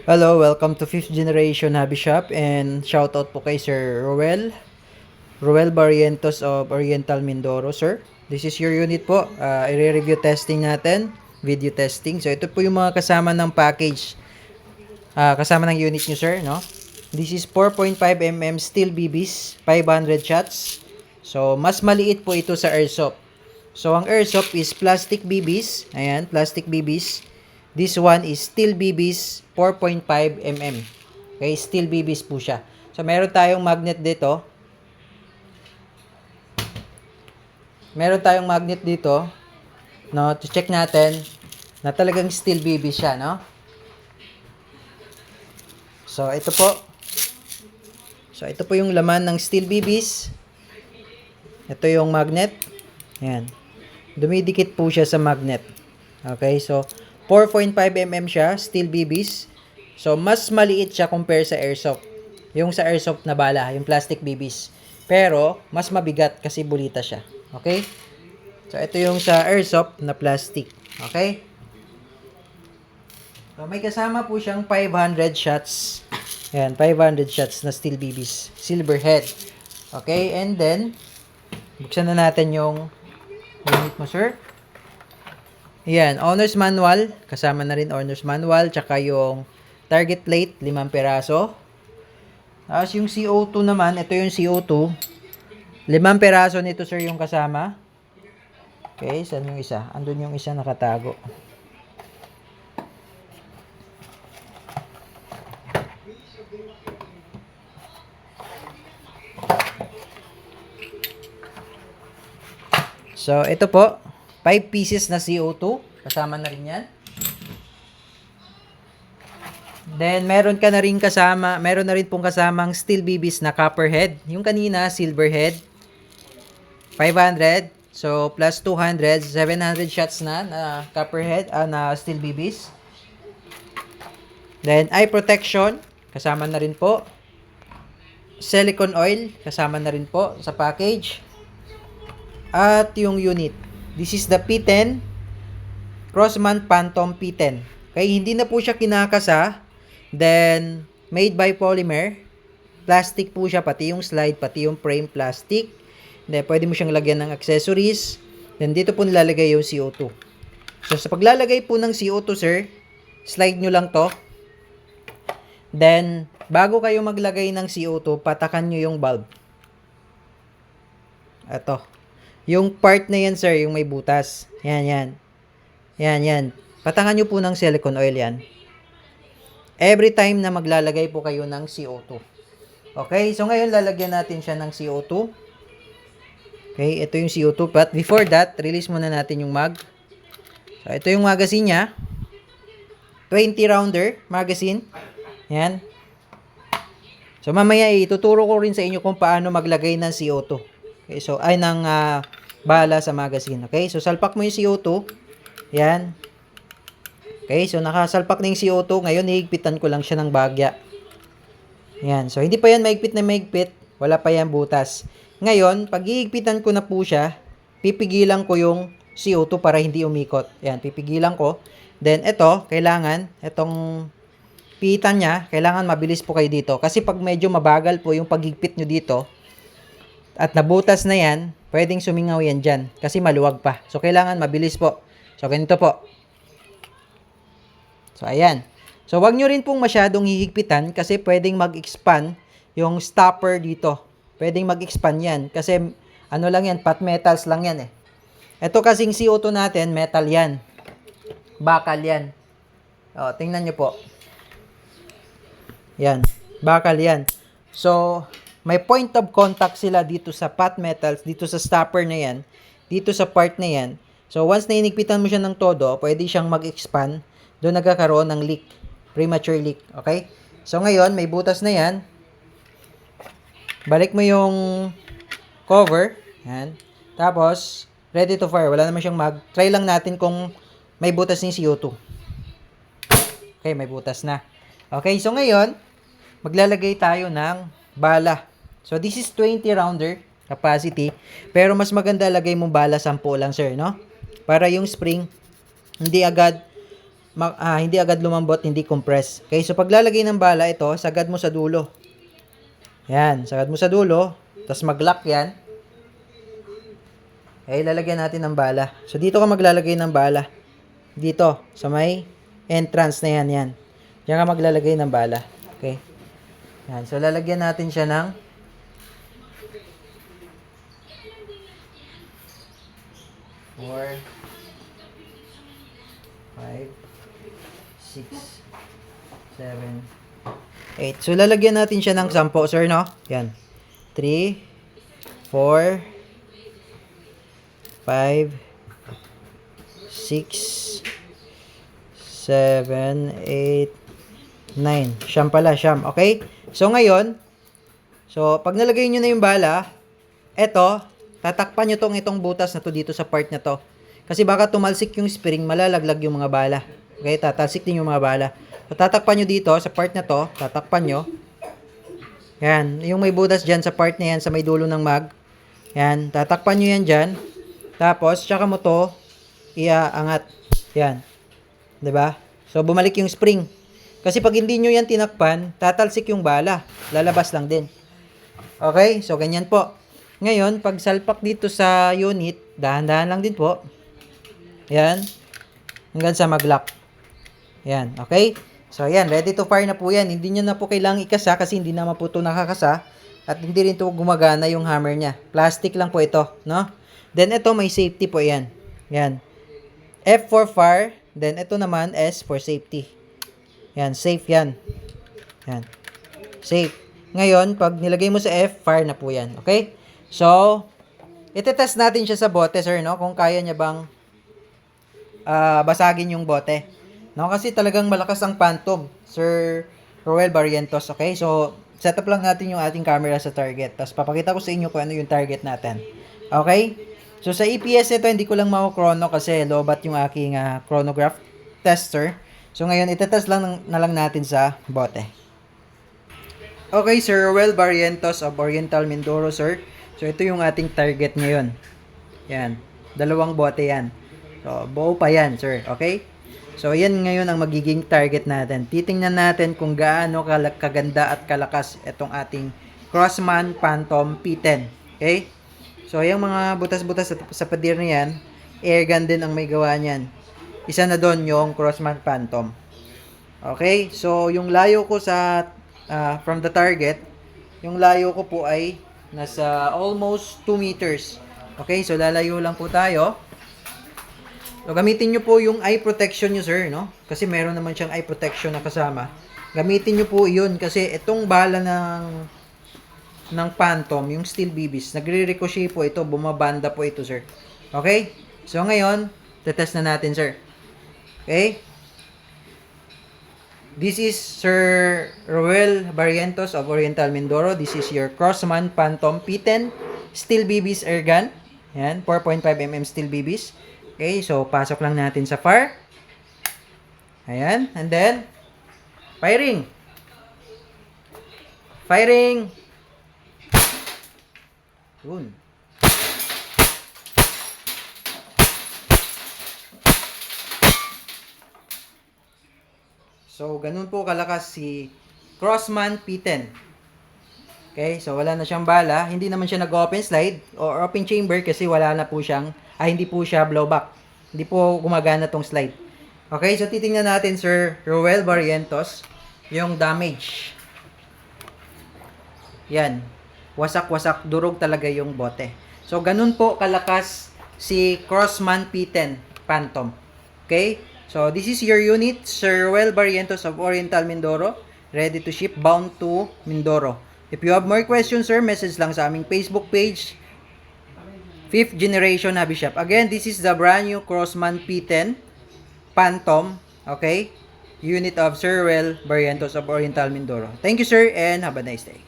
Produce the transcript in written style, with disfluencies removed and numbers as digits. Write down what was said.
Hello, welcome to 5th Generation Hobby Shop and shoutout po kay Sir Roel Barrientos of Oriental Mindoro, sir. This is your unit po. I-review testing natin, video testing. So ito po yung mga kasama ng package. Kasama ng unit nyo, sir, no? This is 4.5 mm steel BBs, 500 shots. So mas maliit po ito sa airsoft. So ang airsoft is plastic BBs. Ayan, plastic BBs. This one is steel BBs 4.5 mm. Okay, steel BBs po siya. So meron tayong magnet dito. No, to check natin na talagang steel BB siya, no? So ito po. So ito po yung laman ng steel BBs. Ito yung magnet. Ayan. Dumidikit po siya sa magnet. Okay, so 4.5 mm siya, steel BBs. So, mas maliit siya compare sa airsoft. Yung sa airsoft na bala, yung plastic BBs. Pero, mas mabigat kasi bulita siya. Okay? So, ito yung sa airsoft na plastic. Okay? So, may kasama po siyang 500 shots. Ayan, 500 shots na steel BBs. Silver head. Okay? And then, buksan na natin yung unit mo, sir. Ayan, owner's manual. Kasama na rin owner's manual. Tsaka yung target plate, 5 peraso. Tapos yung CO2 naman, ito yung CO2. 5 peraso nito, sir, yung kasama. Okay, saan yung isa? Andun yung isa nakatago. So, ito po. 5 pieces na CO2. Kasama na rin yan. Then, meron na rin pong kasamang steel BBs na copper head. Yung kanina, silver head. 500. So, plus 200. 700 shots na copper head, na steel BBs. Then, eye protection. Kasama na rin po. Silicone oil. Kasama na rin po sa package. At yung unit. This is the P10 Crossman Phantom P10. Okay, hindi na po siya kinakasa. Then, made by polymer. Plastic po siya, pati yung slide, pati yung frame plastic. Then, pwede mo siyang lagyan ng accessories. Then, dito po nilalagay yung CO2. So, sa paglalagay po ng CO2, sir, slide nyo lang to. Then, bago kayo maglagay ng CO2, patakan nyo yung bulb. Ito. Yung part na yan, sir, yung may butas. Yan. Yan. Patangan nyo po ng silicone oil yan. Every time na maglalagay po kayo ng CO2. Okay, so ngayon lalagyan natin siya ng CO2. Okay, ito yung CO2. But before that, release muna natin yung mag. So, ito yung magazine niya. 20 rounder magazine. Yan. So, mamaya ituturo ko rin sa inyo kung paano maglagay ng CO2. Okay, so ay ng bala sa magazine. Okay, so salpak mo yung CO2. Yan. Okay, so nakasalpak na yung CO2. Ngayon, hihigpitan ko lang siya ng bagya. Yan, so hindi pa yan maigpit na maigpit. Wala pa yan butas. Ngayon, pag hihigpitan ko na po siya, pipigilan ko yung CO2 para hindi umikot. Yan, pipigilan ko. Then, itong pihitan niya, kailangan mabilis po kayo dito. Kasi pag medyo mabagal po yung paghigpit nyo dito, at nabutas na yan, pwedeng sumingaw yan dyan. Kasi maluwag pa. So, kailangan mabilis po. So, ganito po. So, ayan. So, wag nyo rin pong masyadong hihigpitan kasi pwedeng mag-expand yung stopper dito. Pwedeng mag-expand yan. Kasi, ano lang yan, pot metals lang yan eh. Ito kasing CO2 natin, metal yan. Bakal yan. O, tingnan nyo po. Yan. Bakal yan. So, may point of contact sila dito sa pot metals, dito sa stopper na yan, dito sa part na yan. So, once na inigpitan mo siya ng todo, pwede siyang mag-expand. Doon nagkakaroon ng leak. Premature leak. Okay? So, ngayon, may butas na yan. Balik mo yung cover. Yan. Tapos, ready to fire. Wala naman siyang mag. Try lang natin kung may butas ng CO2. Okay, may butas na. Okay, so ngayon, maglalagay tayo ng bala. So, this is 20 rounder capacity. Pero mas maganda lagay mong bala 10 lang, sir, no? Para yung spring, hindi agad hindi agad lumambot, hindi compress. Okay, so paglalagay ng bala ito, sagad mo sa dulo. Yan, sagad mo sa dulo, tapos mag-lock yan. Okay, lalagyan natin ng bala. So dito ka maglalagay ng bala. Dito, sa may entrance na yan, yan. Diyan ka maglalagay ng bala. Okay. Yan, so lalagyan natin siya ng 4, 5, 6, 7, 8. So, lalagyan natin siya ng 10, sir, no? Yan. 3, 4, 5, 6, 7, 8, 9. Siyam pala, siyam. Okay? So, ngayon, pag nalagay nyo na yung bala, eto, tatakpan nyo itong butas na to dito sa part na to. Kasi baka tumalsik yung spring, malalaglag yung mga bala. Okay? Tatalsik din yung mga bala. So, tatakpan nyo dito sa part na to, tatakpan nyo. Yan, yung may butas dyan sa part na yan, sa may dulo ng mag. Yan, tatakpan nyo yan dyan. Tapos, tsaka mo to, iaangat. Yan. 'Di ba? So, bumalik yung spring. Kasi pag hindi nyo yan tinakpan, tatalsik yung bala. Lalabas lang din. Okay? So, ganyan po. Ngayon, pag salpak dito sa unit, dahan-dahan lang din po. Yan. Hanggang sa mag-lock. Yan. Okay? So, yan. Ready to fire na po yan. Hindi nyo na po kailangang ikasa kasi hindi naman po ito nakakasa. At hindi rin ito gumagana yung hammer niya. Plastic lang po ito. No? Then, ito may safety po yan. Yan. F for fire. Then, ito naman S for safety. Yan. Safe yan. Yan. Safe. Ngayon, pag nilagay mo sa F, fire na po yan. Okay? So, itetest natin siya sa bote, sir, no? Kung kaya niya bang basagin yung bote. No? Kasi talagang malakas ang Phantom, Sir Roel Barrientos. Okay? So, set up lang natin yung ating camera sa target. Tapos, papakita ko sa inyo kung ano yung target natin. Okay? So, sa EPS nito, hindi ko lang mako-chrono kasi lobat yung aking chronograph tester. So, ngayon, itetest lang na lang natin sa bote. Okay, Sir Roel Barrientos of Oriental Mindoro, sir. So, ito yung ating target ngayon. Yan. 2 bote yan. So, buo pa yan, sir. Okay? So, yan ngayon ang magiging target natin. Titingnan natin kung gaano kaganda at kalakas itong ating Crossman Phantom P10. Okay? So, yung mga butas-butas sa pader na yan, airgun din ang may gawa niyan. Isa na doon yung Crossman Phantom. Okay? So, yung layo ko sa from the target, yung layo ko po ay nasa almost 2 meters. Okay? So, lalayo lang po tayo. So, gamitin nyo po yung eye protection nyo, sir, no? Kasi meron naman siyang eye protection na kasama. Gamitin nyo po yun kasi itong bala ng Phantom, yung steel BBs, nagre-ricochet po ito, bumabanda po ito, sir. Okay? So, ngayon, tetest na natin, sir. Okay? This is Sir Roel Barrientos of Oriental Mindoro. This is your Crossman Phantom P10 steel BBs airgun. Yan, 4.5mm steel BBs. Okay, so pasok lang natin sa fire. Ayan, and then firing. Firing. Yun. So, ganun po kalakas si Crossman P10. Okay, so wala na siyang bala. Hindi naman siya nag-open slide or open chamber kasi wala na po siyang, hindi po siya blowback. Hindi po gumagana tong slide. Okay, so titingnan natin, Sir Roel Barrientos, yung damage. Yan. Wasak-wasak, durog talaga yung bote. So, ganun po kalakas si Crossman P10 Phantom. Okay? So, this is your unit, Sir Roel Barrientos of Oriental Mindoro, ready to ship, bound to Mindoro. If you have more questions, sir, message lang sa aming Facebook page, 5th Generation Hobby Shop. Again, this is the brand new Crossman P10 Phantom, okay? Unit of Sir Roel Barrientos of Oriental Mindoro. Thank you, sir, and have a nice day.